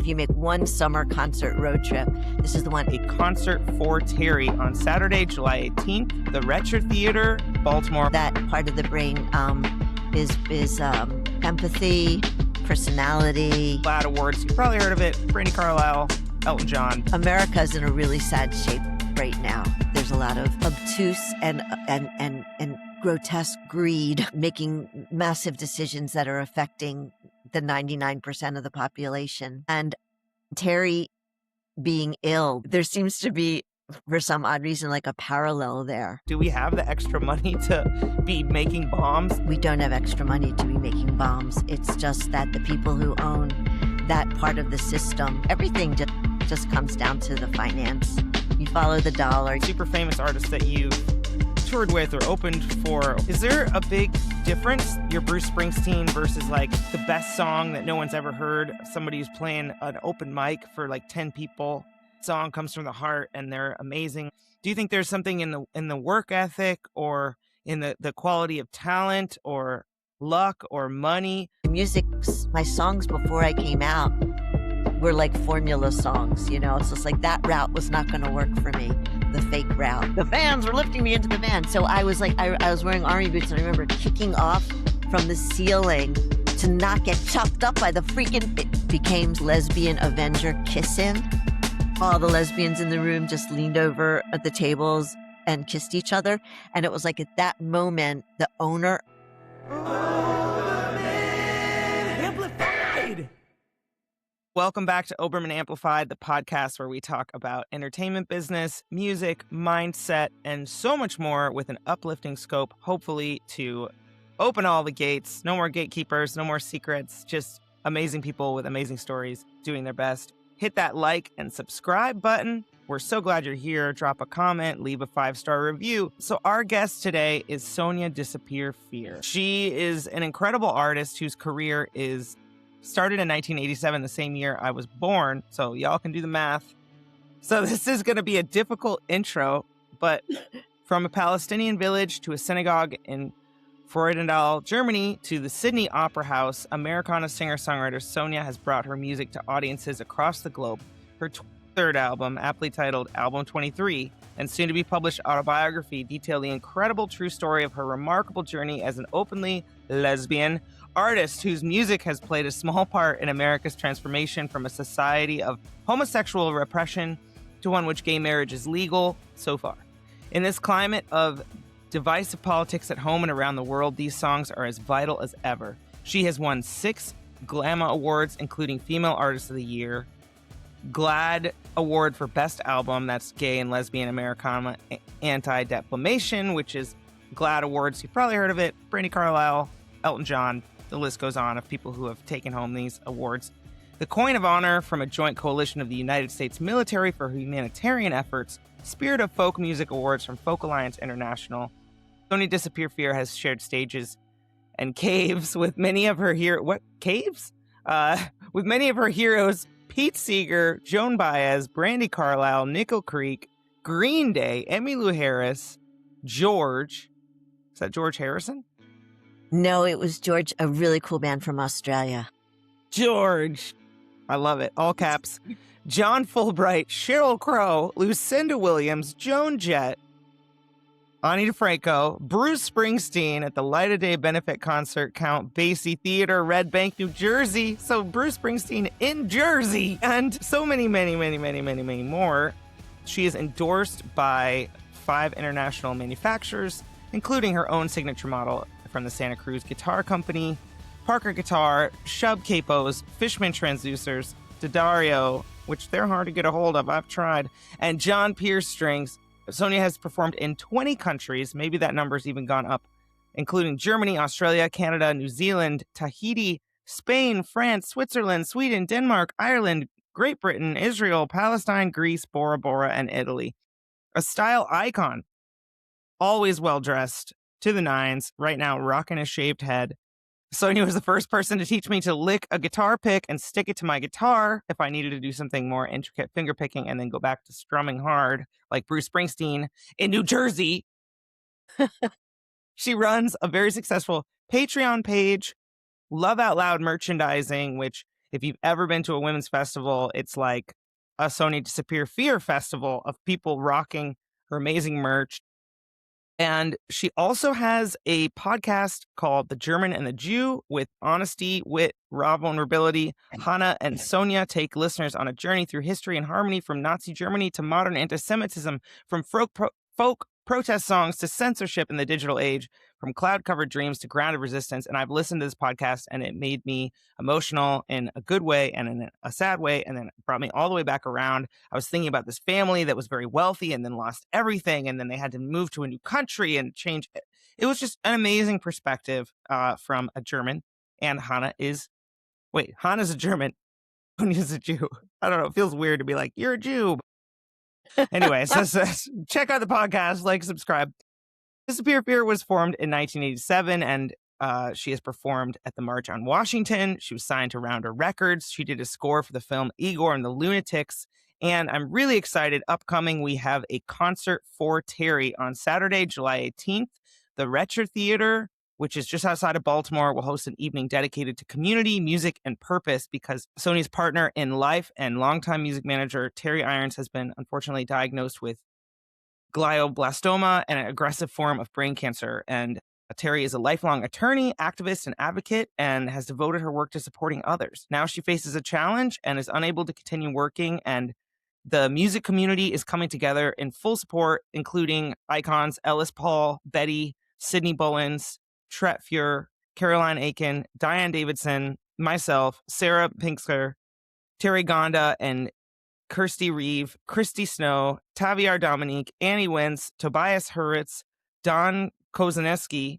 you make one summer concert road trip, this is the one. A concert for Terry on Saturday, July 18th, the Retro Theater, Baltimore. That part of the brain is empathy, personality. GLAAD Awards, you probably heard of it. Brandi Carlile, Elton John. America's in a really sad shape right now. There's a lot of obtuse and grotesque greed, making massive decisions that are affecting the 99% of the population. And Terry being ill, there seems to be, for some odd reason, like a parallel there. Do we have the extra money to be making bombs? We don't have extra money to be making bombs. It's just that the people who own that part of the system, everything just comes down to the finance. You follow the dollar. Super famous artists that you've toured with or opened for, is there a big difference, your Bruce Springsteen versus like the best song that no one's ever heard, somebody who's playing an open mic for like 10 people, song comes from the heart and they're amazing? Do you think there's something in the work ethic or in the quality of talent or luck or money? Music, my songs before I came out were like formula songs, you know? It's just like that route was not going to work for me, the fake route. The fans were lifting me into the van. So I was like, I was wearing army boots, and I remember kicking off from the ceiling to not get chopped up by the freaking, it became Lesbian Avenger kissing. All the lesbians in the room just leaned over at the tables and kissed each other. And it was like at that moment, the owner. Amplified! Welcome back to Oberman Amplified, the podcast where we talk about entertainment business, music, mindset, and so much more with an uplifting scope, hopefully to open all the gates. No more gatekeepers, no more secrets, just amazing people with amazing stories doing their best. Hit that like and subscribe button. We're so glad you're here. Drop a comment, leave a 5-star review. So our guest today is Sonia Disappear Fear. She is an incredible artist whose career is started in 1987, the same year I was born. So y'all can do the math. So this is going to be a difficult intro, but from a Palestinian village to a synagogue in Freudenthal, Germany, to the Sydney Opera House, Americana singer-songwriter Sonia has brought her music to audiences across the globe. Her third album, aptly titled Album 23, and soon-to-be-published autobiography detail the incredible true story of her remarkable journey as an openly lesbian artist whose music has played a small part in America's transformation from a society of homosexual repression to one which gay marriage is legal so far. In this climate of divisive politics at home and around the world, these songs are as vital as ever. She has won 6 GLAMA awards, including Female Artist of the Year, GLAAD Award for Best Album, that's Gay and Lesbian Americana Anti-Defamation, which is GLAAD Awards. You've probably heard of it. Brandi Carlile, Elton John, the list goes on of people who have taken home these awards. The Coin of Honor from a joint coalition of the United States military for humanitarian efforts, Spirit of Folk Music Awards from Folk Alliance International. Sonia Disappear Fear has shared stages and caves with many of her with many of her heroes, Pete Seeger, Joan Baez, Brandi Carlile, Nickel Creek, Green Day, Emmylou Harris, George. Is that George Harrison? No, it was George, a really cool band from Australia. George. I love it. All caps. John Fulbright, Sheryl Crow, Lucinda Williams, Joan Jett, Ani DeFranco, Bruce Springsteen at the Light of Day benefit concert, Count Basie Theater, Red Bank, New Jersey. So Bruce Springsteen in Jersey, and so many more. She is endorsed by 5 international manufacturers, including her own signature model from the Santa Cruz Guitar Company, Parker Guitar, Shub Capos, Fishman Transducers, D'Addario, which they're hard to get a hold of, I've tried, and John Pierce Strings. Sonia has performed in 20 countries, maybe that number's even gone up, including Germany, Australia, Canada, New Zealand, Tahiti, Spain, France, Switzerland, Sweden, Denmark, Ireland, Great Britain, Israel, Palestine, Greece, Bora Bora, and Italy. A style icon, always well-dressed, to the nines, right now rocking a shaved head. Sonia was the first person to teach me to lick a guitar pick and stick it to my guitar if I needed to do something more intricate finger picking and then go back to strumming hard like Bruce Springsteen in New Jersey. She runs a very successful Patreon page, Love Out Loud merchandising, which If you've ever been to a women's festival, it's like a Sonia Disappear Fear festival of people rocking her amazing merch. And she also has a podcast called The German and the Jew with honesty, wit, raw vulnerability. Hannah and Sonia take listeners on a journey through history and harmony from Nazi Germany to modern anti Semitism, from folk protest songs to censorship in the digital age, from cloud covered dreams to grounded resistance. And I've listened to this podcast and it made me emotional in a good way and in a sad way. And then it brought me all the way back around. I was thinking about this family that was very wealthy and then lost everything. And then they had to move to a new country and change. It was just an amazing perspective from a German. And Hannah's a German. Sonia's a Jew. I don't know. It feels weird to be like, you're a Jew. Anyway, so check out the podcast, like, subscribe. Disappear Fear was formed in 1987, and she has performed at the March on Washington. She was signed to Rounder Records. She did a score for the film Igor and the Lunatics. And I'm really excited. Upcoming, we have a concert for Terry on Saturday, July 18th. The Retcher Theater, which is just outside of Baltimore, will host an evening dedicated to community, music, and purpose because Sonia's partner in life and longtime music manager, Terry Irons, has been unfortunately diagnosed with glioblastoma, an aggressive form of brain cancer. And Terry is a lifelong attorney, activist, and advocate, and has devoted her work to supporting others. Now she faces a challenge and is unable to continue working, and the music community is coming together in full support, including icons Ellis Paul, Betty, Sidney Bullins, Tret Fuhr, Caroline Aiken, Diane Davidson, myself, Sarah Pinkster, Terry Gonda, and Kirsty Reeve, Christy Snow, Taviar Dominique, Annie Wentz, Tobias Hurwitz, Don Kozaneski,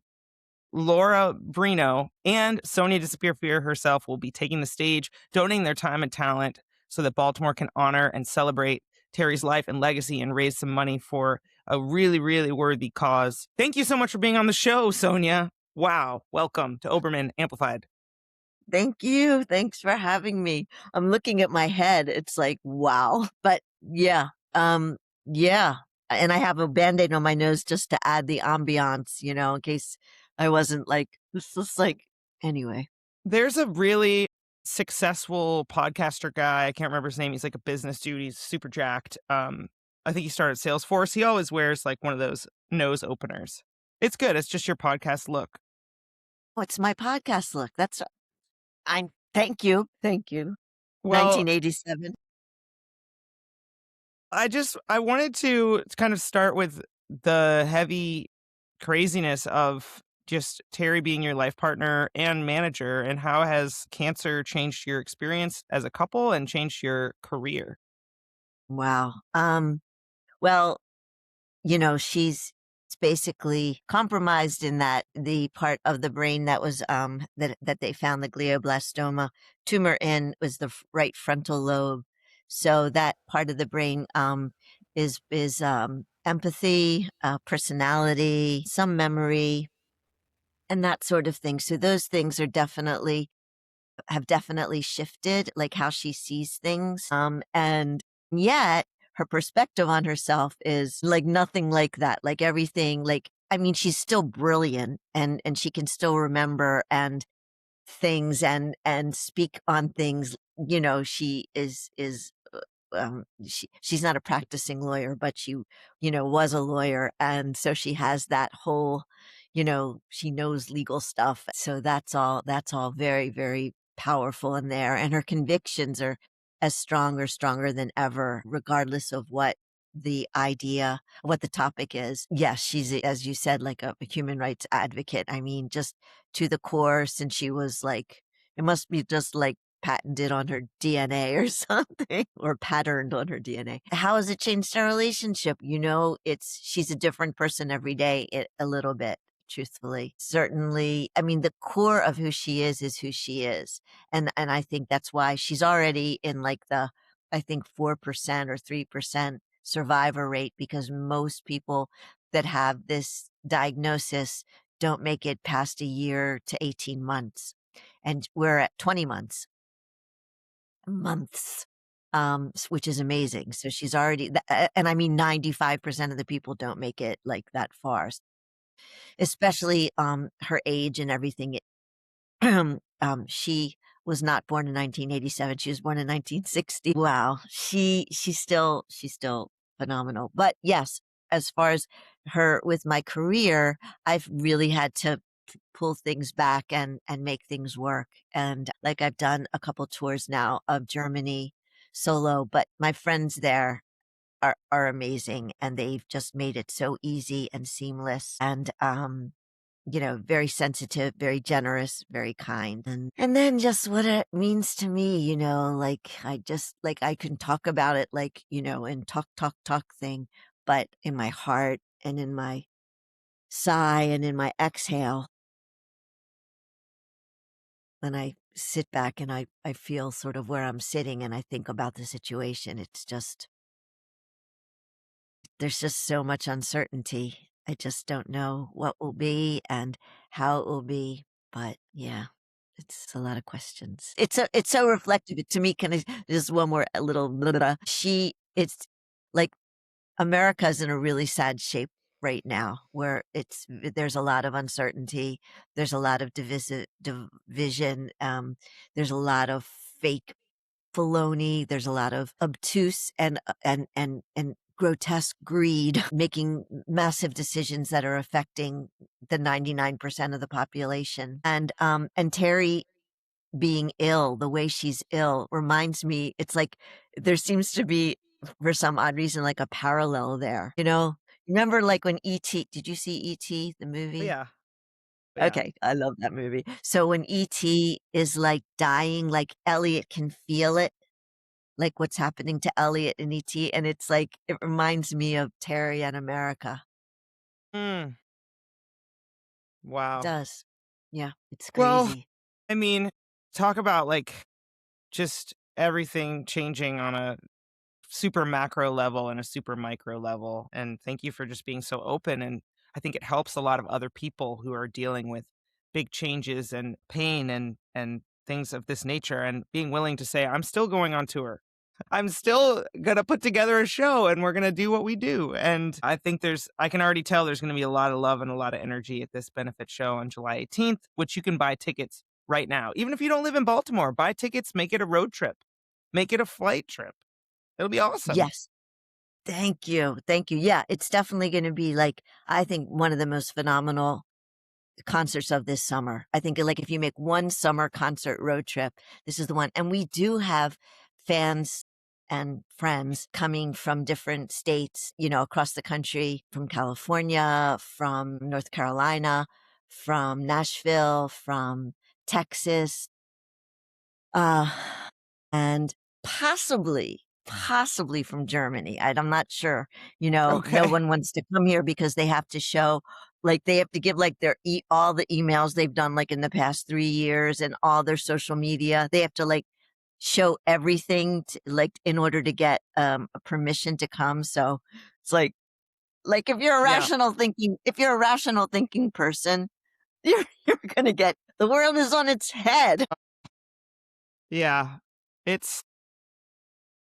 Laura Brino, and Sonia Disappear Fear herself will be taking the stage, donating their time and talent so that Baltimore can honor and celebrate Terry's life and legacy and raise some money for a really, really worthy cause. Thank you so much for being on the show, Sonia. Wow. Welcome to Oberman Amplified. Thank you. Thanks for having me. I'm looking at my head. It's like, wow. But yeah. Yeah. And I have a Band-Aid on my nose just to add the ambiance, in case I wasn't like, this is like, anyway. There's a really successful podcaster guy. I can't remember his name. He's like a business dude. He's super jacked. I think he started Salesforce. He always wears like one of those nose openers. It's good. It's just your podcast look. What's my podcast look? Thank you. Well, 1987. I wanted to kind of start with the heavy craziness of just Terry being your life partner and manager, and how has cancer changed your experience as a couple and changed your career? Wow. Well, she's basically compromised in that the part of the brain that was that they found the glioblastoma tumor in was the right frontal lobe. So that part of the brain is empathy, personality, some memory, and that sort of thing. So those things have definitely shifted, like how she sees things. And yet her perspective on herself is like nothing like that. Like everything, she's still brilliant and she can still remember and things and speak on things. She she's not a practicing lawyer, but she, was a lawyer. And so she has that whole, she knows legal stuff. So that's all very, very powerful in there. And her convictions are as strong or stronger than ever, regardless of what the topic is. Yes, she's, as you said, like a human rights advocate. Just to the core, since she was like, it must be just like patented on her DNA or something, or patterned on her DNA. How has it changed our relationship? She's a different person every day, a little bit, truthfully. Certainly, the core of who she is who she is. And I think that's why she's already in like the, I think 4% or 3% survivor rate, because most people that have this diagnosis don't make it past a year to 18 months. And we're at 20 months, which is amazing. So she's already, and 95% of the people don't make it like that far, especially her age and everything. She was not born in 1987. She was born in 1960. Wow. She's still phenomenal. But yes, as far as her with my career, I've really had to pull things back and make things work. And like I've done a couple tours now of Germany solo, but my friends there are amazing, and they've just made it so easy and seamless, and very sensitive, very generous, very kind. And then just what it means to me, like I can talk about it like, in talk thing, but in my heart and in my sigh and in my exhale, and I sit back and I feel sort of where I'm sitting and I think about the situation. It's just there's just so much uncertainty. I just don't know what will be and how it will be. But yeah, it's a lot of questions. It's so reflective to me. Can I just one more little blah, blah, blah. It's like America's in a really sad shape right now, where there's a lot of uncertainty, there's a lot of division, there's a lot of fake baloney. There's a lot of obtuse and grotesque greed, making massive decisions that are affecting the 99% of the population. And Terry being ill, the way she's ill reminds me, it's like there seems to be, for some odd reason, like a parallel there. Remember like when E.T., did you see E.T., the But movie? yeah, but yeah. Okay, I love that movie. So when E.T. is like dying, like Elliot can feel it, like what's happening to Elliot and E.T., and it's like it reminds me of Terry and America. Mm, It wow. does. Yeah, it's Well, crazy. I mean, talk about like just everything changing on a super macro level and a super micro level. And thank you for just being so open. And I think it helps a lot of other people who are dealing with big changes and pain and things of this nature, and being willing to say, I'm still going on tour. I'm still gonna put together a show and we're gonna do what we do. And I can already tell there's gonna be a lot of love and a lot of energy at this benefit show on July 18th, which you can buy tickets right now. Even if you don't live in Baltimore, buy tickets, make it a road trip, make it a flight trip. It'll be awesome. Yes. Thank you. Thank you. Yeah, it's definitely going to be like, I think one of the most phenomenal concerts of this summer. I think like if you make one summer concert road trip, this is the one. And we do have fans and friends coming from different states, across the country, from California, from North Carolina, from Nashville, from Texas, uh, and possibly from Germany. I'm not sure. No Okay. one wants to come here because they have to show, like, they have to give like their all the emails they've done like in the past 3 years and all their social media. They have to like show everything like in order to get a permission to come. So it's like Yeah. if you're a rational thinking person, you're gonna get the world is on its head. Yeah. It's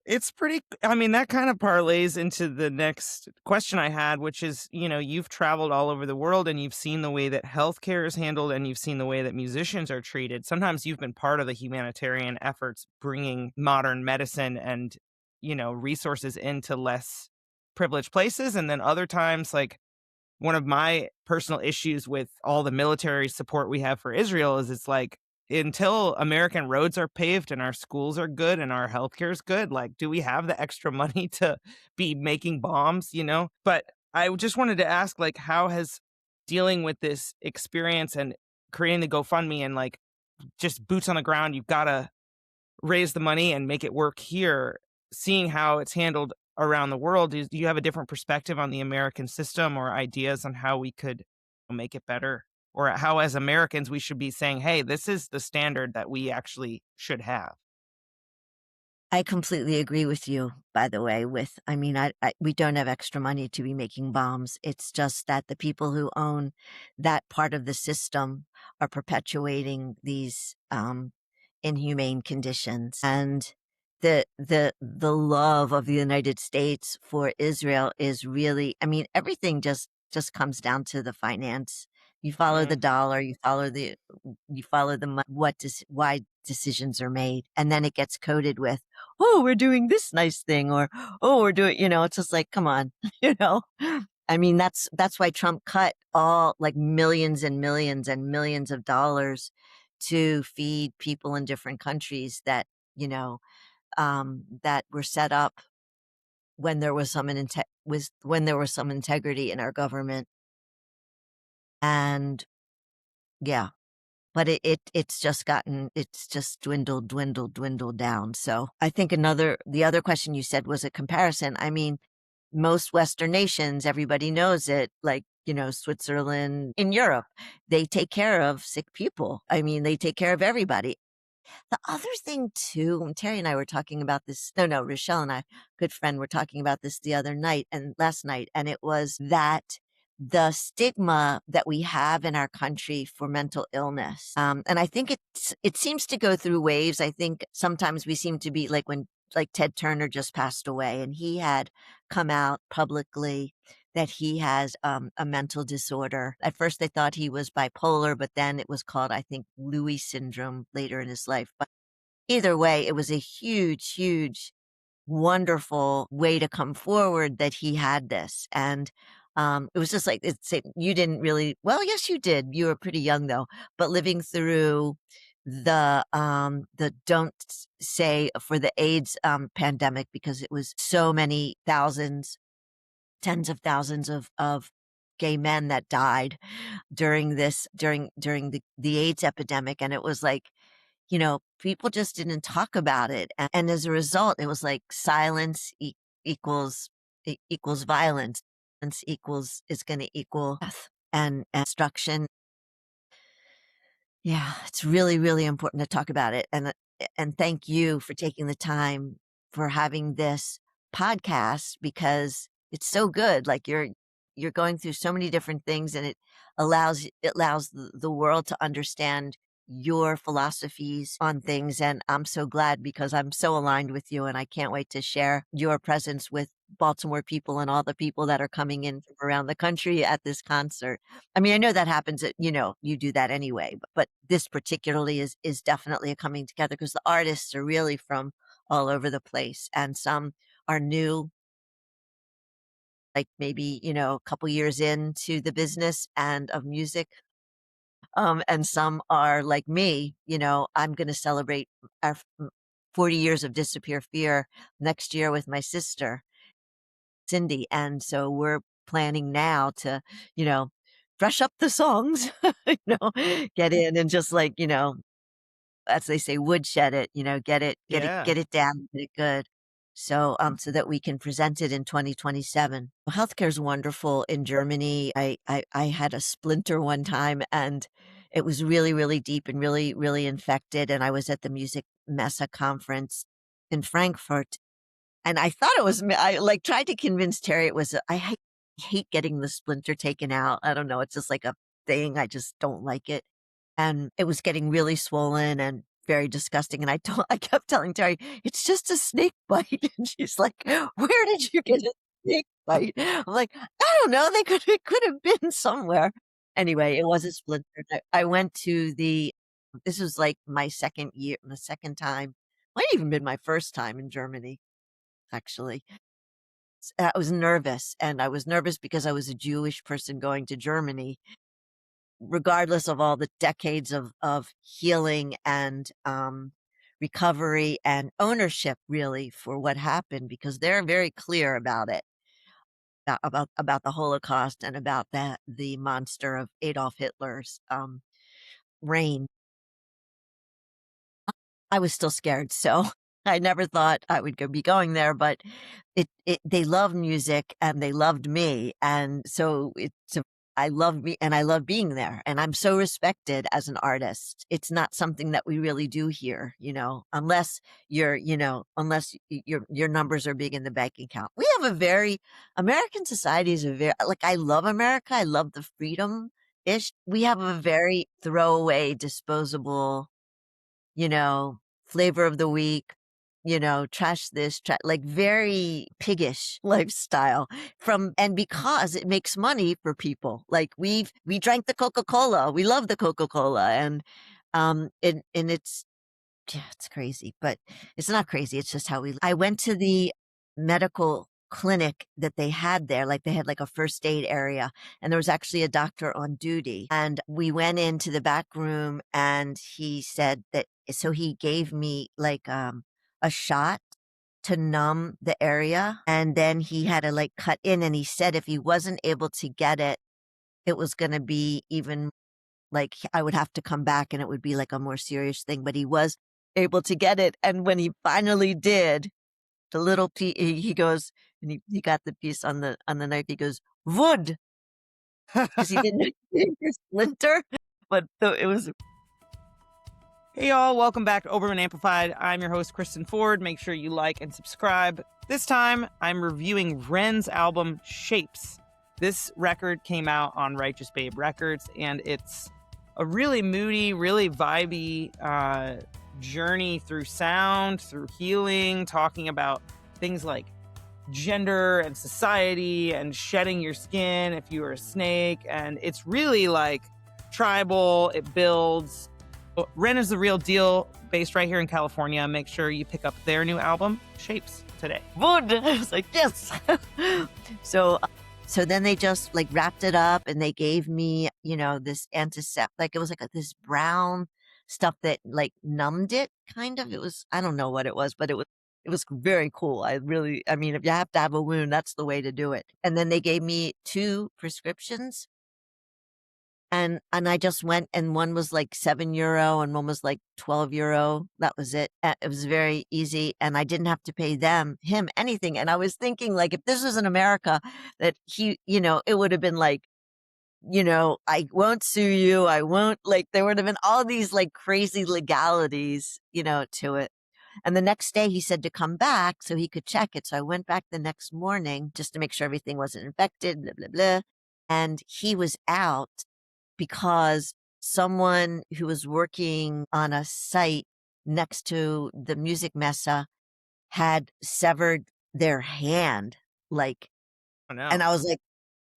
it's pretty I mean, that kind of parlays into the next question I had, which is, you've traveled all over the world and you've seen the way that healthcare is handled and you've seen the way that musicians are treated. Sometimes you've been part of the humanitarian efforts bringing modern medicine and, resources into less privileged places, and then other times, like, one of my personal issues with all the military support we have for Israel is it's like, until American roads are paved and our schools are good and our healthcare is good, like, do we have the extra money to be making bombs? But I just wanted to ask, like, how has dealing with this experience and creating the GoFundMe and like just boots on the ground, you've got to raise the money and make it work here, seeing how it's handled around the world, do you have a different perspective on the American system or ideas on how we could make it better? Or how, as Americans, we should be saying, hey, this is the standard that we actually should have? I completely agree with you, by the way, I mean, we don't have extra money to be making bombs. It's just that the people who own that part of the system are perpetuating these, inhumane conditions. And the love of the United States for Israel is really, I mean, everything just comes down to the finance. You follow the Mm. dollar, you follow the why decisions are made, and then it gets coded with, "Oh, we're doing this nice thing," or, "Oh, we're doing," it's just like, come on, you know? I mean, that's why Trump cut all like millions and millions and millions of dollars to feed people in different countries that, that were set up when there was when there was some integrity in our government. And yeah, but it's just dwindled down. So I think the other question you said was a comparison. I mean, most Western nations, everybody knows it, like, Switzerland, in Europe, they take care of sick people. I mean, they take care of everybody. The other thing too, and Terry and I were talking about this. No, Rochelle and I, good friend, were talking about this the other night and last night, and it was that the stigma that we have in our country for mental illness, and I think it seems to go through waves. I think sometimes we seem to be like when like Ted Turner just passed away, and he had come out publicly that he has a mental disorder. At first, they thought he was bipolar, but then it was called, I think, Lewy syndrome later in his life. But either way, it was a huge, huge, wonderful way to come forward that he had this. And it was just like, you didn't really, well, yes, you did. You were pretty young though, but living through the don't say for the AIDS pandemic, because it was so many thousands, tens of thousands of gay men that died during the AIDS epidemic. And it was like, people just didn't talk about it. And as a result, it was like silence equals equals violence. Violence equals is going to equal death and destruction. Yeah, it's really, really important to talk about it. And thank you for taking the time for having this podcast, because it's so good. Like you're going through so many different things, and it allows the world to understand your philosophies on things. And I'm so glad, because I'm so aligned with you, and I can't wait to share your presence with Baltimore people and all the people that are coming in from around the country at this concert. I mean, I know that happens at, you do that anyway, but this particularly is definitely a coming together, because the artists are really from all over the place, and some are new, like maybe, a couple years into the business and of music. And some are like me, I'm going to celebrate our 40 years of Disappear Fear next year with my sister, Cindy. And so we're planning now to, you know, brush up the songs, get in and just like, as they say, woodshed it, Yeah. get it down, get it good. So that we can present it in 2027. Healthcare is wonderful in Germany. I had a splinter one time, and it was really, really deep and really, really infected. And I was at the Music Messe conference in Frankfurt, and I thought it was me. I like tried to convince Terry it was. I hate getting the splinter taken out. I don't know. It's just like a thing. I just don't like it, and it was getting really swollen and very disgusting. And I kept telling Terry, it's just a snake bite. And she's like, where did you get a snake bite? I'm like, I don't know. It could have been somewhere. Anyway, it was a splinter. I went to this was like my second year, the second time, might even been my first time in Germany, actually. I was nervous, and I was nervous because I was a Jewish person going to Germany, regardless of all the decades of healing and recovery and ownership, really, for what happened, because they're very clear about it, about the Holocaust, and about the monster of Adolf Hitler's reign. I was still scared, so I never thought I would be going there, but they love music and they loved me, and so I love me and I love being there, and I'm so respected as an artist. It's not something that we really do here, unless your numbers are big in the bank account. We have American society is a very, like, I love America. I love the freedom ish. We have a very throwaway, disposable, flavor of the week. trash this, like very piggish lifestyle and because it makes money for people. Like we drank the Coca-Cola. We love the Coca-Cola. And it's, yeah, it's crazy, but it's not crazy. It's just how I went to the medical clinic that they had there. Like they had like a first aid area and there was actually a doctor on duty. And we went into the back room and he said that, so he gave me like, a shot to numb the area. And then he had to like cut in. And he said if he wasn't able to get it, it was going to be even like I would have to come back and it would be like a more serious thing, but he was able to get it. And when he finally did, the little piece, he goes, and he got the piece on the knife. He goes, wood, because he didn't splinter, but it was. Hey y'all, welcome back to Oberman Amplified. I'm your host, Kristen Ford. Make sure you like and subscribe. This time, I'm reviewing Ren's album, Shapes. This record came out on Righteous Babe Records, and it's a really moody, really vibey journey through sound, through healing, talking about things like gender and society and shedding your skin if you were a snake. And it's really like tribal, it builds. Ren is the real deal, based right here in California. Make sure you pick up their new album, Shapes, today. Wood. I was like, yes. So then they just like wrapped it up and they gave me, this antiseptic, like it was like this brown stuff that like numbed it kind of. It was, I don't know what it was, but it was very cool. I mean, if you have to have a wound, that's the way to do it. And then they gave me 2 prescriptions. And I just went, and one was like €7 and one was like €12. That was it. It was very easy. And I didn't have to pay him anything. And I was thinking like, if this was in America, that it would have been like, I won't sue you. I won't, like, there would have been all these like crazy legalities, to it. And the next day he said to come back so he could check it. So I went back the next morning just to make sure everything wasn't infected, blah, blah, blah. And he was out because someone who was working on a site next to the music mesa had severed their hand, like, Oh, no. and I was like,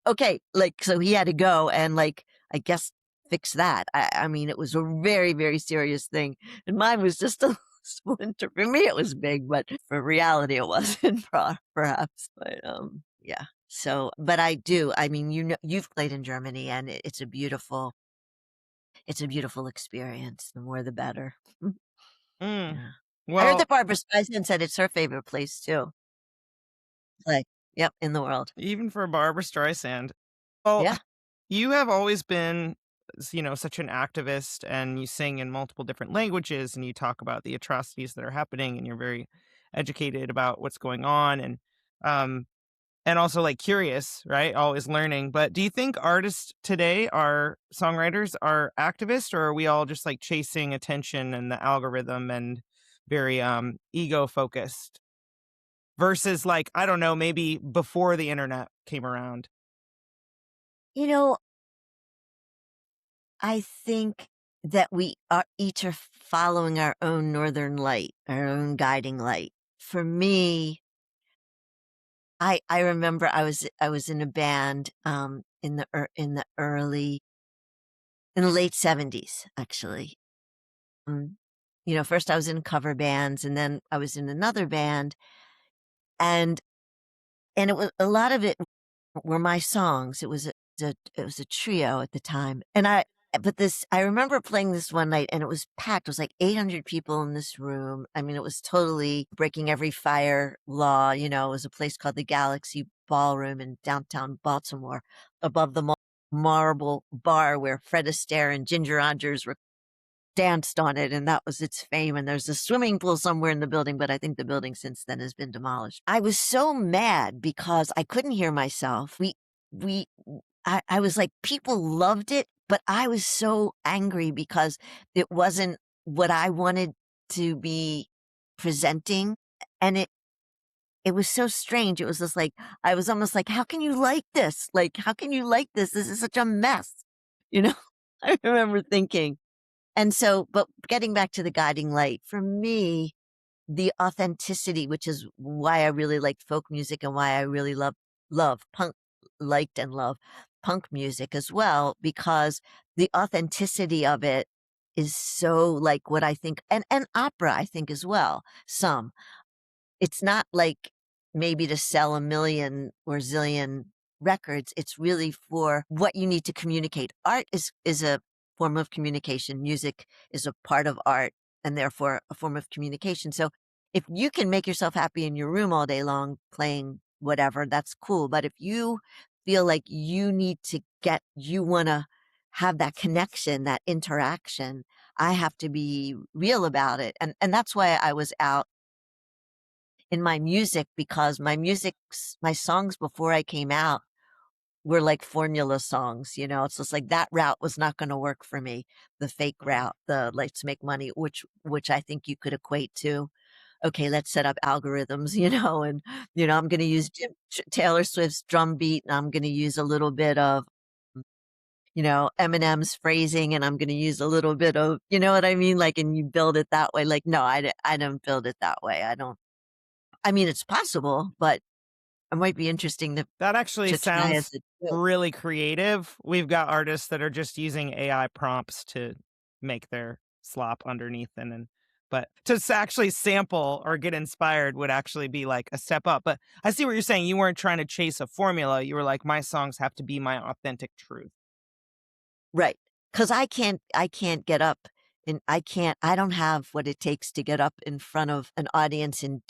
okay, like, so he had to go and like, I guess fix that. I mean, it was a very, very serious thing. And mine was just a splinter. For me, it was big, but for reality, it wasn't perhaps. But yeah. So, but I mean, you've played in Germany and it's a beautiful experience. The more, the better. Yeah. I heard Well, that Barbara Streisand said it's her favorite place too. Like, yep, in the world. even for Barbara Streisand. Well, Yeah. you have always been, such an activist, and you sing in multiple different languages, and you talk about the atrocities that are happening, and you're very educated about what's going on, and also like curious, right? Always learning. But do you think artists today songwriters are activists, or are we all just like chasing attention and the algorithm and very ego focused versus like, I don't know, maybe before the internet came around? I think that we are each are following our own northern light, our own guiding light. For me, I remember I was in a band in the late 70s actually. Um, first I was in cover bands and then I was in another band and it was a lot of it were my songs. It was a trio at the time. I remember playing this one night and it was packed. It was like 800 people in this room. I mean, it was totally breaking every fire law. It was a place called the Galaxy Ballroom in downtown Baltimore above the Marble Bar where Fred Astaire and Ginger Rogers danced on it, and that was its fame. And there's a swimming pool somewhere in the building, but I think the building since then has been demolished. I was so mad because I couldn't hear myself. I was like, people loved it, but I was so angry because it wasn't what I wanted to be presenting. And it was so strange. It was just like, I was almost like, how can you like this? Like, how can you like this? This is such a mess. I remember thinking. And so, but getting back to the guiding light, for me, the authenticity, which is why I really liked folk music and why I really love punk, liked and love punk music as well, because the authenticity of it is so like what I think, and opera I think as well. Some it's not like maybe to sell a million or zillion records. It's really for what you need to communicate. Art is a form of communication. Music is a part of art and therefore a form of communication. So if you can make yourself happy in your room all day long playing whatever, that's cool. But if you feel like you want to have that connection, that interaction, I have to be real about it. And that's why I was out in my music, because my songs before I came out were like formula songs, you know? It's just like that route was not gonna work for me, the fake route, the let's make money, which I think you could equate to, okay, let's set up algorithms, and, I'm gonna use Taylor Swift's drum beat, and I'm gonna use a little bit of, Eminem's phrasing, and I'm gonna use a little bit of, you know what I mean? Like, and you build it that way. Like, no, I don't build it that way. I mean, it's possible, but it might be interesting That actually to try as sounds a joke. really creative. We've got artists that are just using AI prompts to make their slop underneath and then but to actually sample or get inspired would actually be like a step up. But I see what you're saying. You weren't trying to chase a formula. You were like, my songs have to be my authentic truth. Right. 'Cause I can't get up and I don't have what it takes to get up in front of an audience and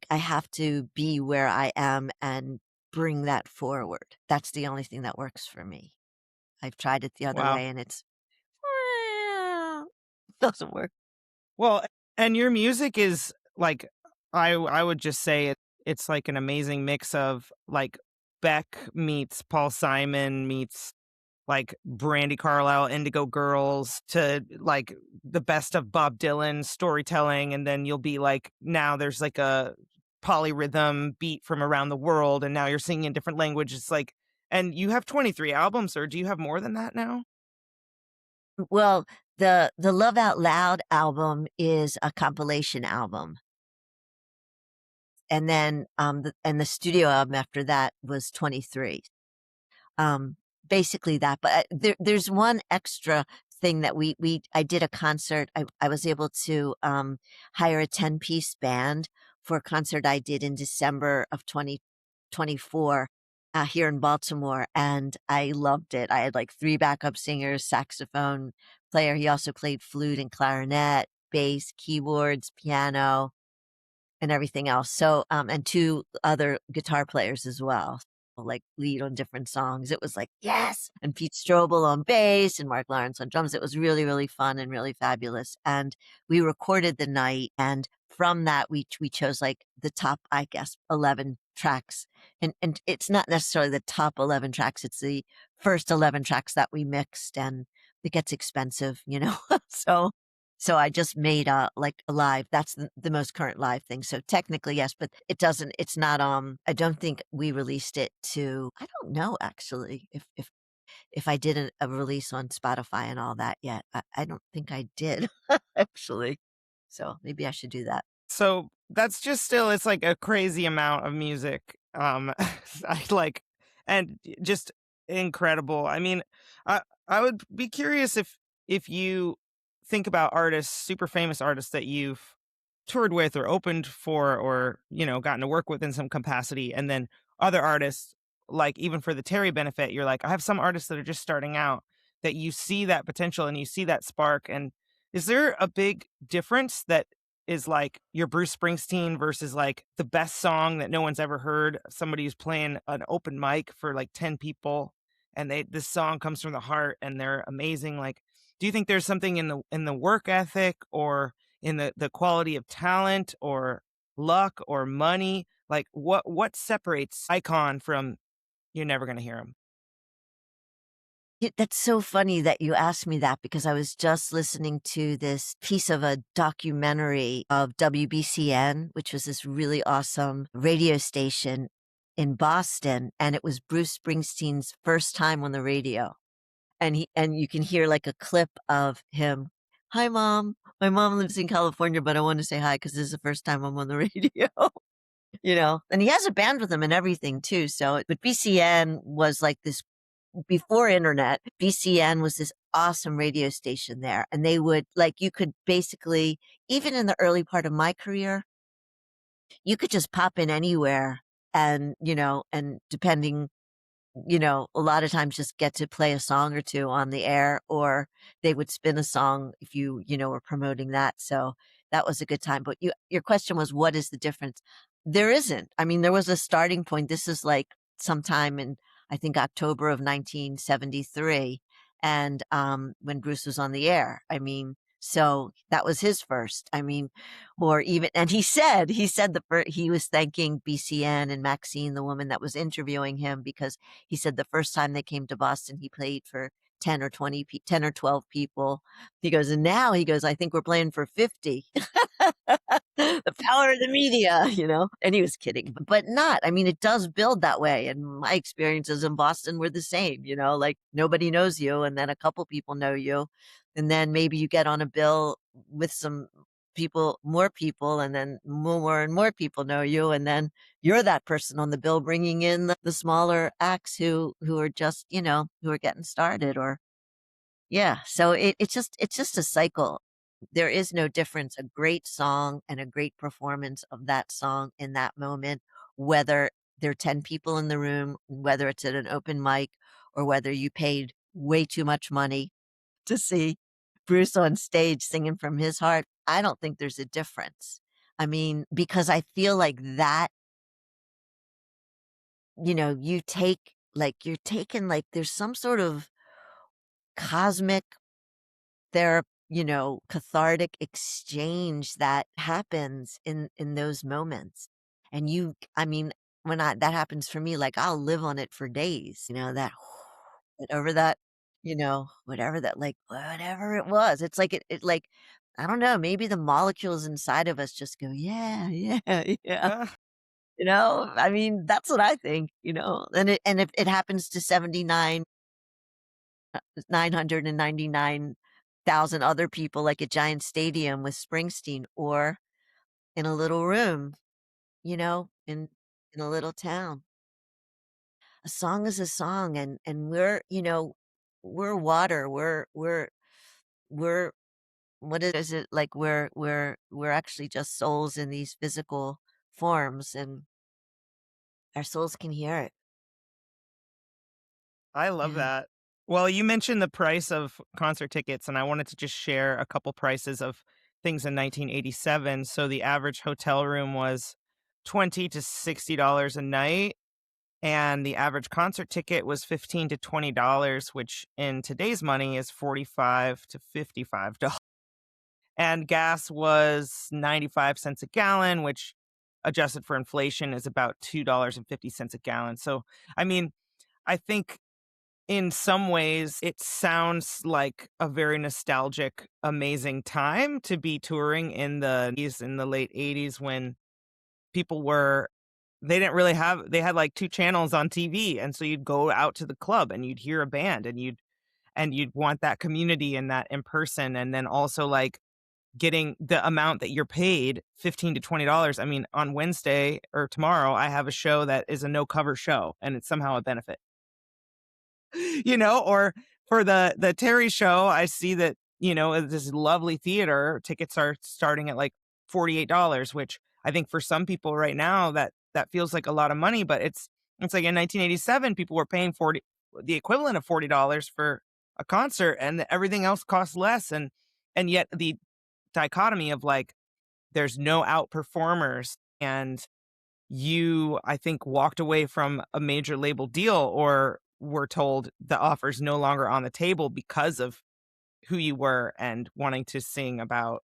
I have to be where I am and bring that forward. That's the only thing that works for me. I've tried it the other Wow. way and it's doesn't work. Well, and your music is like I would just say it's like an amazing mix of like Beck meets Paul Simon meets like Brandy Carlisle, Indigo Girls to like the best of Bob Dylan storytelling. And then you'll be like, now there's like a polyrhythm beat from around the world. And now you're singing in different languages. Like, and you have 23 albums, or do you have more than that now? Well, the Love Out Loud album is a compilation album. And then the studio album after that was 23. Um, basically that, but there's one extra thing that I did a concert. I was able to hire a 10-piece band for a concert I did in December of 2024 here in Baltimore, and I loved it. I had like 3 backup singers, saxophone player. He also played flute and clarinet, bass, keyboards, piano, and everything else. So, and 2 other guitar players as well, like lead on different songs. It was like, yes! And Pete Strobel on bass and Mark Lawrence on drums. It was really, really fun and really fabulous. And we recorded the night. And from that, we chose like the top, I guess, 11 tracks. And it's not necessarily the top 11 tracks. It's the first 11 tracks that we mixed, and it gets expensive, so so I just made like a live. That's the most current live thing. So technically, yes, but it's not, I don't think we released it I don't know actually if I did a release on Spotify and all that yet. I don't think I did actually. So maybe I should do that. So that's just still, it's like a crazy amount of music. I like, and just incredible. I mean, I would be curious if you think about artists, super famous artists that you've toured with or opened for or, gotten to work with in some capacity. And then other artists, like even for the Terry benefit, you're like, I have some artists that are just starting out that you see that potential and you see that spark. And is there a big difference that is like your Bruce Springsteen versus like the best song that no one's ever heard? Somebody who's playing an open mic for like 10 people and this song comes from the heart and they're amazing. Like, do you think there's something in the work ethic or in the quality of talent or luck or money? Like what separates icon from you're never going to hear him? That's so funny that you asked me that, because I was just listening to this piece of a documentary of WBCN, which was this really awesome radio station in Boston, and it was Bruce Springsteen's first time on the radio. And you can hear like a clip of him Hi, mom. My mom lives in California, but I want to say hi because this is the first time I'm on the radio. And he has a band with him and everything too. But BCN was like this before internet. BCN was this awesome radio station there. And they would like, you could basically, even in the early part of my career, you could just pop in anywhere and depending a lot of times just get to play a song or two on the air, or they would spin a song if were promoting that. So that was a good time. But your question was, what is the difference? There isn't. I mean, there was a starting point. This is like sometime in, I think, October of 1973. And when Bruce was on the air, I mean, so that was his first. I mean, or even, and he said he was thanking BCN and Maxine, the woman that was interviewing him, because he said the first time they came to Boston, he played for 10 or 12 people. He goes, and now he goes, I think we're playing for 50. The power of the media. And he was kidding, but not. I mean, it does build that way. And my experiences in Boston were the same, like nobody knows you. And then a couple people know you. And then maybe you get on a bill with some more people, and then more and more people know you. And then you're that person on the bill bringing in the smaller acts who are just, who are getting started, or yeah. So it's just a cycle. There is no difference. A great song and a great performance of that song in that moment, whether there are 10 people in the room, whether it's at an open mic, or whether you paid way too much money to see Bruce on stage singing from his heart, I don't think there's a difference. I mean, because I feel like that, you take, like, you're taking, like, there's some sort of cosmic cathartic exchange that happens in those moments. And I mean, that happens for me, like I'll live on it for days, that whatever that, whatever that, like whatever it was. It's like it like I don't know, maybe the molecules inside of us just go, yeah, yeah, yeah. Uh, I mean, that's what I think. And if it happens to 999,000 other people, like a giant stadium with Springsteen, or in a little room, in a little town. A song is a song, and we're water. We're what is it like? We're actually just souls in these physical forms, and our souls can hear it. I love Yeah. that. Well, you mentioned the price of concert tickets, and I wanted to just share a couple prices of things in 1987. So the average hotel room was $20 to $60 a night, and the average concert ticket was $15 to $20, which in today's money is $45 to $55. And gas was 95 cents a gallon, which adjusted for inflation is about $2.50 a gallon. So, I mean, I think in some ways it sounds like a very nostalgic, amazing time to be touring in the late 80s, when people were they didn't really have they had like two channels on TV, and so you'd go out to the club and you'd hear a band, and you'd want that community and that in person, and then also like getting the amount that you're paid, $15 to $20. I mean, on Wednesday or tomorrow, I have a show that is a no cover show, and it's somehow a benefit. Or for the Terry show, I see that, this lovely theater, tickets are starting at like $48, which I think for some people right now that feels like a lot of money, but it's like in 1987 people were paying the equivalent of $40 for a concert, and everything else costs less, and yet the dichotomy of like there's no out performers, and you, I think, walked away from a major label deal, or were told the offer's no longer on the table because of who you were and wanting to sing about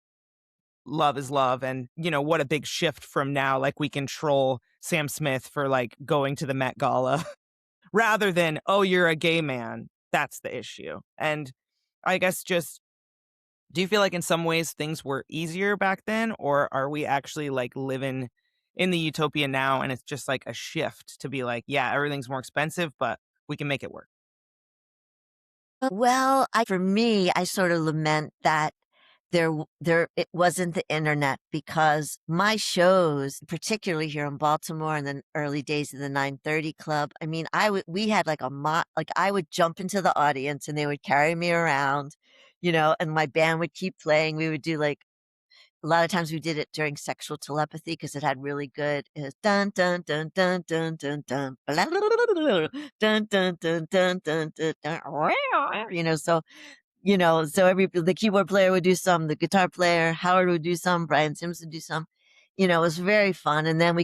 love is love. And, what a big shift from now. Like, we can troll Sam Smith for like going to the Met Gala rather than, oh, you're a gay man. That's the issue. And I guess just, do you feel like in some ways things were easier back then, or are we actually like living in the utopia now, and it's just like a shift to be like, yeah, everything's more expensive, but we can make it work? Well, for me, I sort of lament that it wasn't the internet, because my shows, particularly here in Baltimore in the early days of the 930 Club, I mean, we had like like I would jump into the audience and they would carry me around, and my band would keep playing. We would do like a lot of times we did it during Sexual Telepathy because it had really good dun dun dun dun dun dun dun blah, blah, blah, blah, blah, dun dun dun dun dun dun dun, so so the keyboard player would do some, the guitar player, Howard would do some, Brian Sims would do some. It was very fun. And then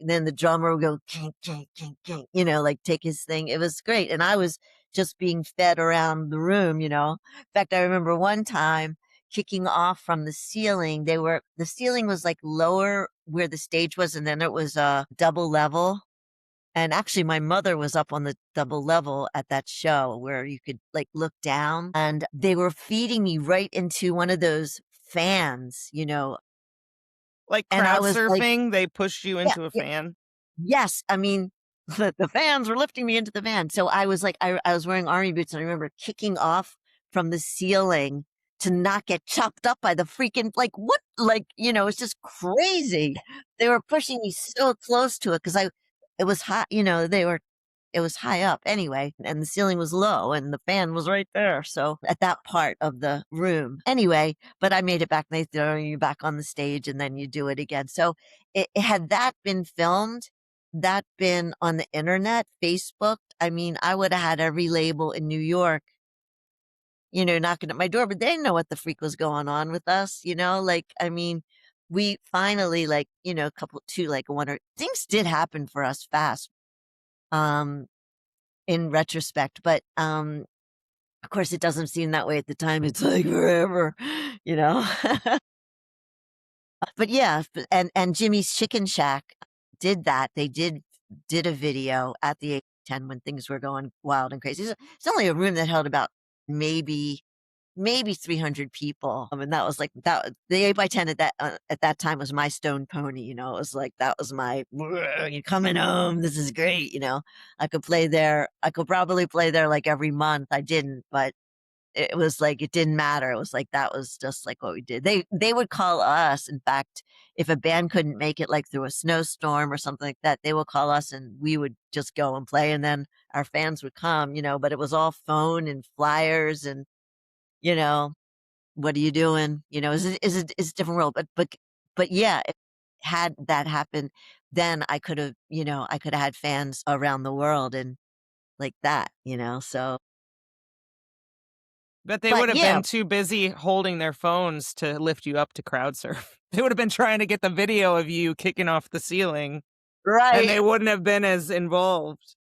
then the drummer would go kink, kink, kink, kink, like take his thing. It was great. And I was just being fed around the room, In fact, I remember one time kicking off from the ceiling. The ceiling was like lower where the stage was, and then it was a double level. And actually, my mother was up on the double level at that show where you could like look down, and they were feeding me right into one of those fans, Like and I crowd was like, surfing, they pushed you yeah, into a yeah, fan. yes. I mean, the fans were lifting me into the van. So I was like, I was wearing army boots, and I remember kicking off from the ceiling to not get chopped up by the freaking, like, what? Like, it's just crazy. They were pushing me so close to it because it was hot, it was high up anyway, and the ceiling was low and the fan was right there. So at that part of the room anyway, but I made it back, and they throw you back on the stage and then you do it again. So had that been filmed, that been on the internet, Facebook, I mean, I would have had every label in New York, knocking at my door, but they didn't know what the freak was going on with us, like, I mean, we finally, like, a couple, two, like one or things did happen for us fast. Um, in retrospect, but of course it doesn't seem that way at the time. It's like forever, you know. But yeah, and Jimmy's Chicken Shack did that. They did a video at the 810 when things were going wild and crazy. It's only a room that held about maybe 300 people. I mean, that was like that. The 8x10 at that time was my stone pony. It was like that was my you're coming home. This is great. I could play there. I could probably play there like every month. I didn't, but it was like it didn't matter. It was like that was just like what we did. They would call us. In fact, if a band couldn't make it, like through a snowstorm or something like that, they would call us and we would just go and play. And then our fans would come. But it was all phone and flyers and you know, what are you doing? Is a different world. But yeah, had that happened, then I could have had fans around the world and like that, so, But they but would have yeah, been too busy holding their phones to lift you up to crowd surf. They would have been trying to get the video of you kicking off the ceiling, and right. they wouldn't have been as involved.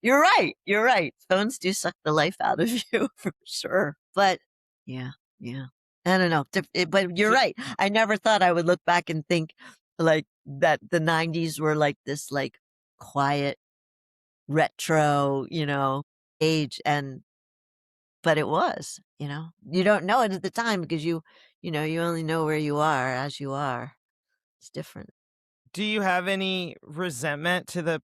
You're right. You're right. Phones do suck the life out of you for sure. But yeah, yeah. I don't know. But you're So, right. I never thought I would look back and think like that the 90s were like this like quiet retro, age, but it was, you don't know it at the time because you only know where you are as you are. It's different. do you have any resentment to the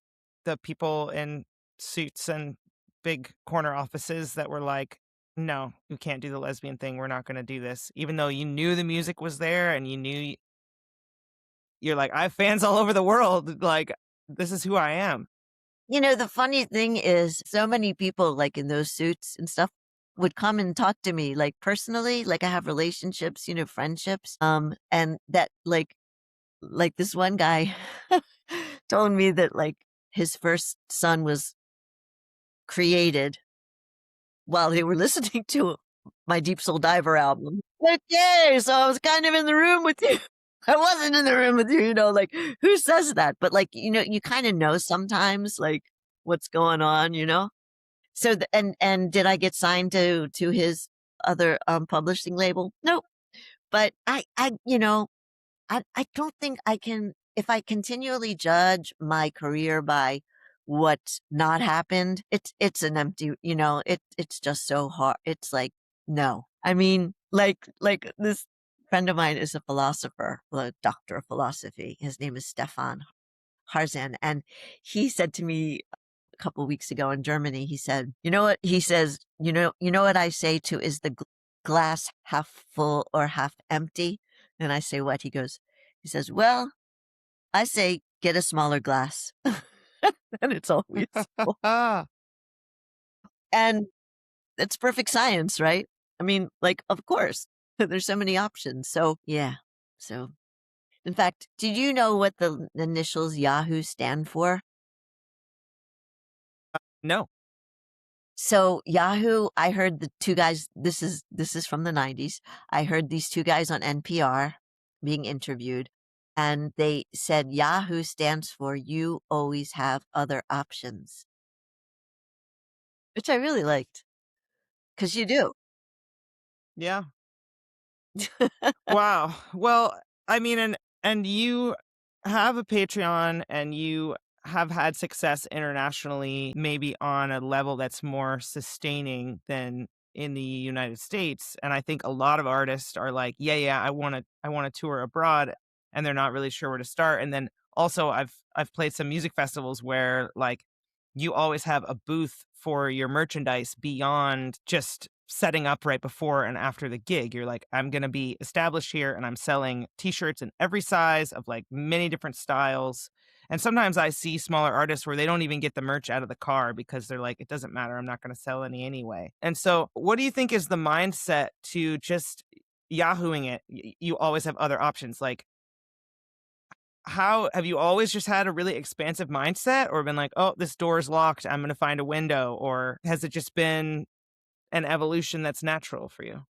people in suits and big corner offices that were like, "No, you can't do the lesbian thing. We're not going to do this," even though you knew the music was there and you knew you're like, "I have fans all over the world. Like, this is who I am." The funny thing is so many people like in those suits and stuff would come and talk to me like personally, like I have relationships, friendships. And that like this one guy told me that like his first son was created while they were listening to my Deep Soul Diver album. Okay, so I was kind of in the room with you. I wasn't in the room with you, like who says that? But like, you kind of know sometimes like what's going on. So and did I get signed to his other publishing label? Nope. But I don't think I can, if I continually judge my career by what's not happened, it's an empty, it's just so hard. It's like, no. I mean, like this friend of mine is a philosopher, a doctor of philosophy. His name is Stefan Harzan. And he said to me a couple of weeks ago in Germany, he said, you know what? He says, you know what I say to is glass half full or half empty? And I say, what? He says, well, I say, get a smaller glass. And it's always full. And it's perfect science, right? I mean, like, of course, there's so many options. So, yeah. So, in fact, did you know what the initials Yahoo stand for? No. So Yahoo, I heard the two guys, this is from the 90s. I heard these two guys on NPR being interviewed, and they said Yahoo stands for you always have other options, which I really liked because you do. Yeah. Wow. Well, I mean, and you have a Patreon and you have had success internationally, maybe on a level that's more sustaining than in the United States. And I think a lot of artists are like, yeah, I want to tour abroad, and they're not really sure where to start. And then also I've played some music festivals where like you always have a booth for your merchandise beyond just setting up right before and after the gig. You're like, I'm going to be established here and I'm selling t-shirts in every size of like many different styles. And sometimes I see smaller artists where they don't even get the merch out of the car because they're like, it doesn't matter. I'm not going to sell any anyway. And so, what do you think is the mindset to just Yahooing it? You always have other options. Like, how have you always just had a really expansive mindset or been like, oh, this door is locked, I'm going to find a window? Or has it just been an evolution that's natural for you?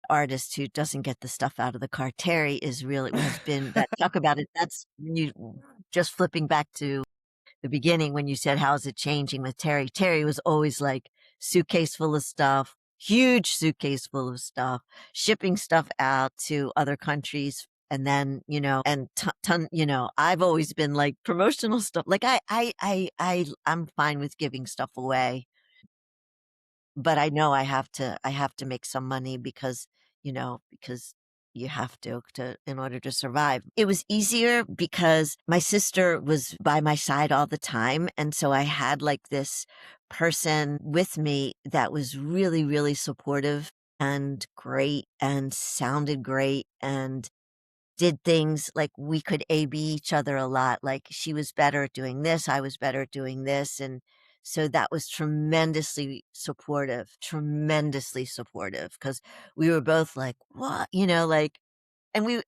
Artist who doesn't get the stuff out of the car. Terry is really has been that talk about it. That's you just flipping back to the beginning when you said, how's it changing with Terry? Terry was always like suitcase full of stuff, huge suitcase full of stuff, shipping stuff out to other countries. And then, and I've always been like promotional stuff. Like I'm fine with giving stuff away, but I know I have to make some money because you have to in order to survive. It was easier because my sister was by my side all the time. And so I had like this person with me that was really, really supportive and great and sounded great and did things like we could A/B each other a lot. Like she was better at doing this, I was better at doing this. And so that was tremendously supportive because we were both like, what? Like, and we,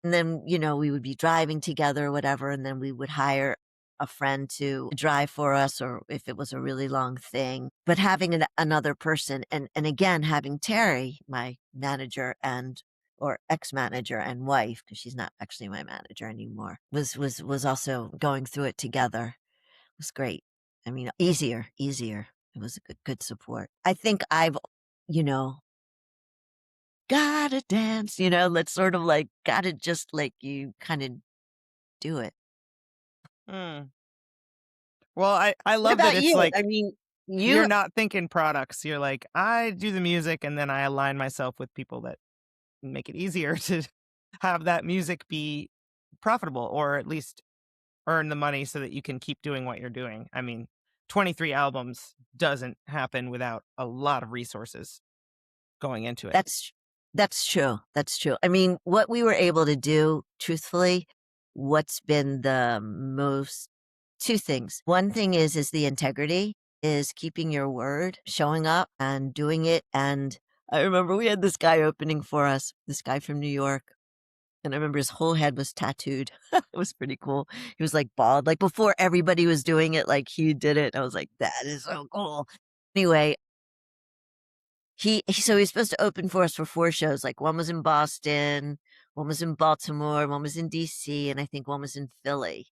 and then, we would be driving together or whatever, and then we would hire a friend to drive for us, or if it was a really long thing. But having another person, and again, having Terry, my manager and or ex-manager and wife, because she's not actually my manager anymore, was also going through it together. It was great. I mean, easier. It was a good support. I think I've, you know, gotta dance, let's sort of like, gotta just like you kind of do it. Hmm. Well, I What love that about it's you? like I mean, you're you, not thinking products. You're like, I do the music and then I align myself with people that make it easier to have that music be profitable or at least earn the money so that you can keep doing what you're doing. I mean, 23 albums doesn't happen without a lot of resources going into it. that's, that's true. That's true. I mean, what we were able to do, truthfully, what's been the most, two things. One thing is the integrity, is keeping your word, showing up and doing it. And I remember we had this guy opening for us, this guy from New York. And I remember his whole head was tattooed. It was pretty cool. He was like bald, like before everybody was doing it, like he did it. I was like, that is so cool. Anyway, so he was supposed to open for us for 4 shows. Like one was in Boston, one was in Baltimore, one was in DC, and I think one was in Philly.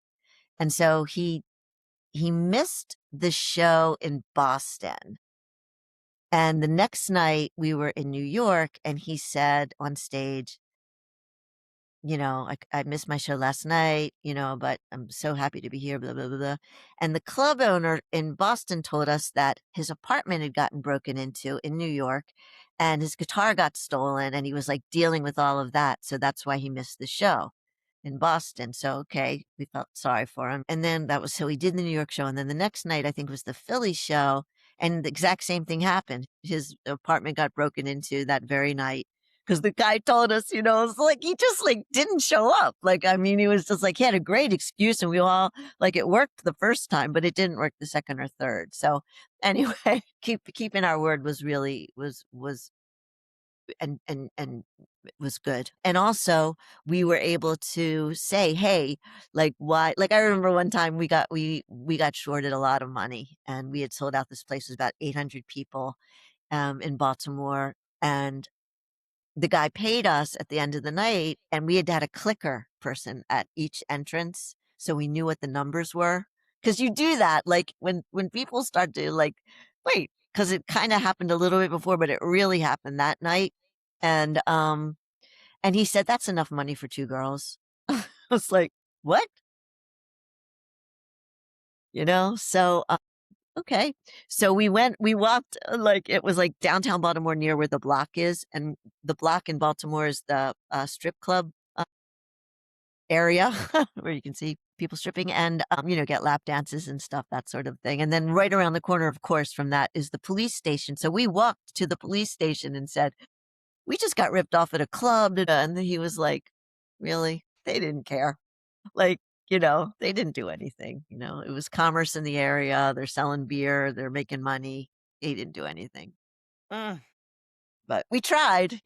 And so he missed the show in Boston. And the next night we were in New York, and he said on stage, I missed my show last night, but I'm so happy to be here, blah, blah, blah, blah. And the club owner in Boston told us that his apartment had gotten broken into in New York and his guitar got stolen and he was like dealing with all of that. So that's why he missed the show. in Boston. So, okay, we felt sorry for him. And then that was so he did the New York show. And then the next night, I think was the Philly show. And the exact same thing happened. His apartment got broken into that very night. Because the guy told us, it's like he just like didn't show up. Like, I mean, he was just like he had a great excuse, and we all like it worked the first time, but it didn't work the second or third. So anyway, keeping our word was really was and it was good. And also we were able to say, hey, like why like I remember one time we got shorted a lot of money, and we had sold out. This place was about 800 people in Baltimore, and the guy paid us at the end of the night, and we had a clicker person at each entrance so we knew what the numbers were. Because you do that like when people start to like wait, because it kind of happened a little bit before, but it really happened that night. And he said that's enough money for two girls. I was like, what? So okay. So we walked, like, it was like downtown Baltimore near where the Block is. And the Block in Baltimore is the strip club area where you can see people stripping and, get lap dances and stuff, that sort of thing. And then right around the corner, of course, from that is the police station. So we walked to the police station and said, we just got ripped off at a club. And he was like, really? They didn't care. Like, they didn't do anything. It was commerce in the area. They're selling beer, they're making money. They didn't do anything. Mm. But we tried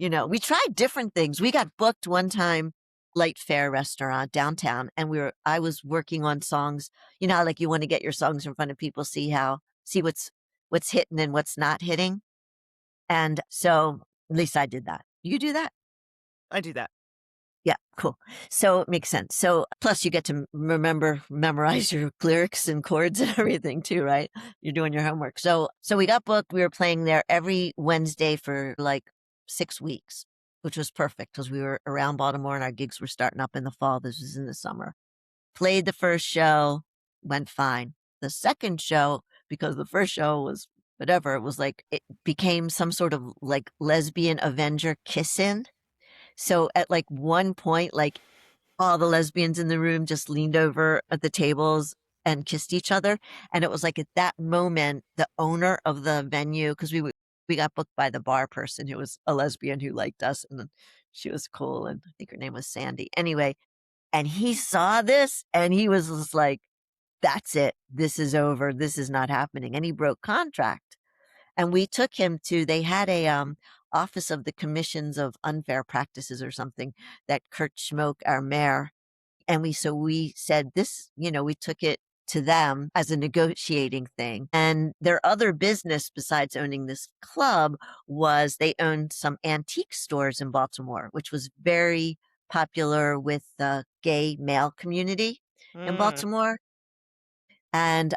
different things. We got booked one time, Light Fare restaurant downtown, and I was working on songs. How like you want to get your songs in front of people, see what's hitting and what's not hitting. And so at least I did that. You do that? I do that. Yeah, cool. So it makes sense. So plus you get to memorize your lyrics and chords and everything too, right? You're doing your homework. So we got booked. We were playing there every Wednesday for like 6 weeks, which was perfect because we were around Baltimore and our gigs were starting up in the fall. This was in the summer. Played the first show, went fine. The second show, because the first show was whatever, it was like it became some sort of like lesbian Avenger kiss-in. So at like one point, like all the lesbians in the room just leaned over at the tables and kissed each other. And it was like at that moment, the owner of the venue, because we got booked by the bar person who was a lesbian who liked us, and she was cool, and I think her name was Sandy. Anyway, and he saw this and he was just like, that's it. This is over. This is not happening. And he broke contract. And we took him to, they had a Office of the Commissions of Unfair Practices or something that Kurt Schmoke, our mayor, and we said this, we took it to them as a negotiating thing. And their other business besides owning this club was they owned some antique stores in Baltimore, which was very popular with the gay male community in Mm. Baltimore. And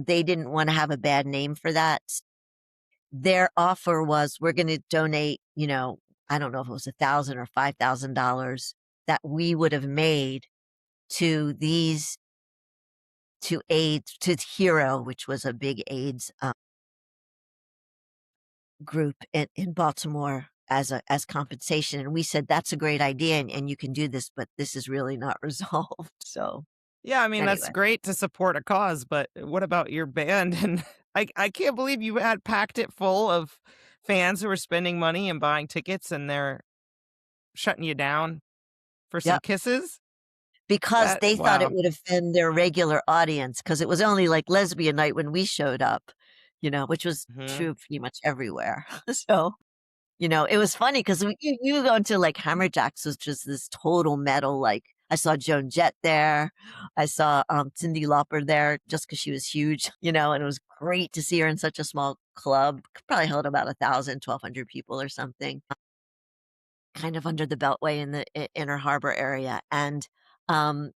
they didn't want to have a bad name for that. Their offer was, we're going to donate, I don't know if it was $1,000 or $5,000 that we would have made to AIDS, to Hero, which was a big AIDS group in Baltimore as compensation. And we said, that's a great idea. And you can do this, but this is really not resolved. So Yeah, I mean, that's anyway, great to support a cause, but what about your band? And I can't believe you had packed it full of fans who were spending money and buying tickets, and they're shutting you down for some yep. kisses? Because they thought it Wow. would offend their regular audience, because it was only like lesbian night when we showed up, which was Mhm. true pretty much everywhere. So, it was funny because you go into like Hammerjacks, was just this total metal. Like I saw Joan Jett there. I saw Cyndi Lauper there just because she was huge, and it was great to see her in such a small club. Probably held about 1,000, 1,200 people or something, kind of under the Beltway in the Inner Harbor area. Um,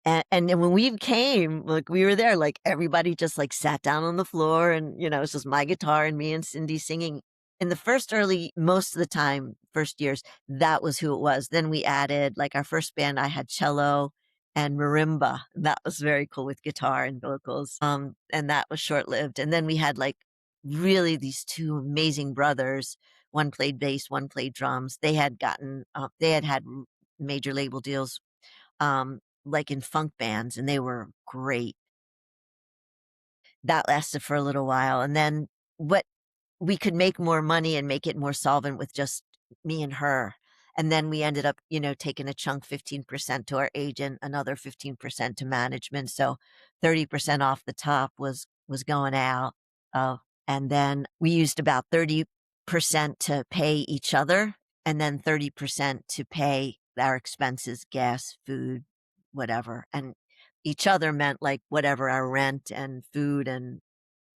and then when we came, like we were there, like everybody just like sat down on the floor, and it's just my guitar and me and Cindy singing. In the most of the time, first years, that was who it was. Then we added, like our first band, I had cello and marimba. That was very cool with guitar and vocals. And that was short lived. And then we had like really these two amazing brothers. One played bass, one played drums. They had had major label deals, like in funk bands, and they were great. That lasted for a little while, and then what we could make more money and make it more solvent with just me and her. And then we ended up, taking a chunk, 15% to our agent, another 15% to management. So 30% off the top was going out. Uh, and then we used about 30% to pay each other, and then 30% to pay our expenses, gas, food, whatever. And each other meant like whatever our rent and food and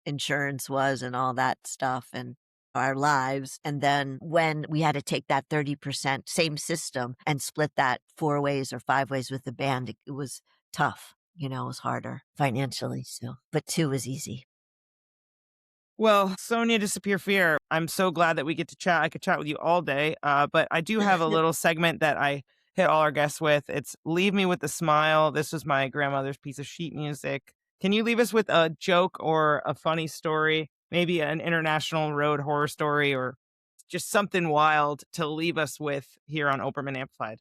insurance was and all that stuff and our lives. And then when we had to take that 30%, same system, and split that 4 ways or 5 ways with the band, it was tough. It was harder financially. So, but 2 was easy. Well, Sonia Disappear Fear, I'm so glad that we get to chat. I could chat with you all day, but I do have a little segment that I hit all our guests with. It's Leave Me With a Smile. This was my grandmother's piece of sheet music. Can you leave us with a joke or a funny story, maybe an international road horror story, or just something wild to leave us with here on Oberman Amplified?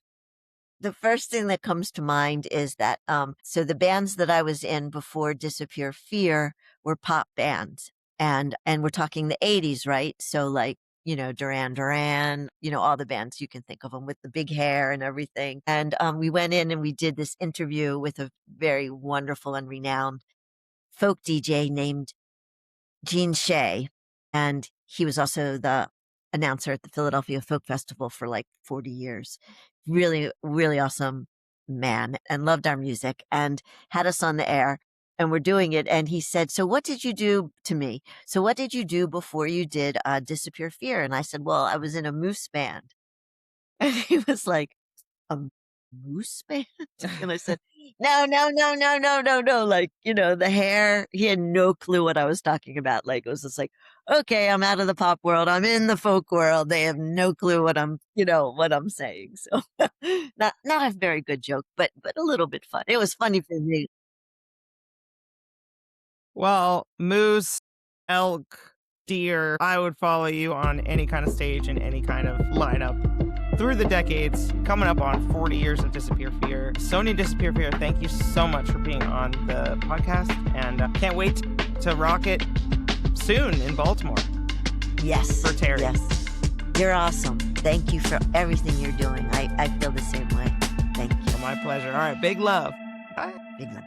The first thing that comes to mind is that so the bands that I was in before Disappear Fear were pop bands. And we're talking the 80s, right? So like, Duran Duran, all the bands you can think of them with the big hair and everything. And we went in and we did this interview with a very wonderful and renowned folk DJ named Gene Shea. And he was also the announcer at the Philadelphia Folk Festival for like 40 years. Really, really awesome man, and loved our music and had us on the air, and we're doing it. And he said, "So what did you do to me? So what did you do before you did Disappear Fear?" And I said, "Well, I was in a moose band." And he was like, "A moose band?" And I said, "No, no, no, no, no, no, no." Like, the hair, he had no clue what I was talking about. Like, it was just like, okay, I'm out of the pop world. I'm in the folk world. They have no clue what I'm saying. So not a very good joke, but a little bit fun. It was funny for me. Well, moose, elk, deer, I would follow you on any kind of stage and any kind of lineup. Through the decades, coming up on 40 years of Disappear Fear. Sonia Disappear Fear, thank you so much for being on the podcast, and can't wait to rock it soon in Baltimore. Yes. For Terry. Yes. You're awesome. Thank you for everything you're doing. I feel the same way. Thank you. Well, my pleasure. All right, big love. Bye. Big love.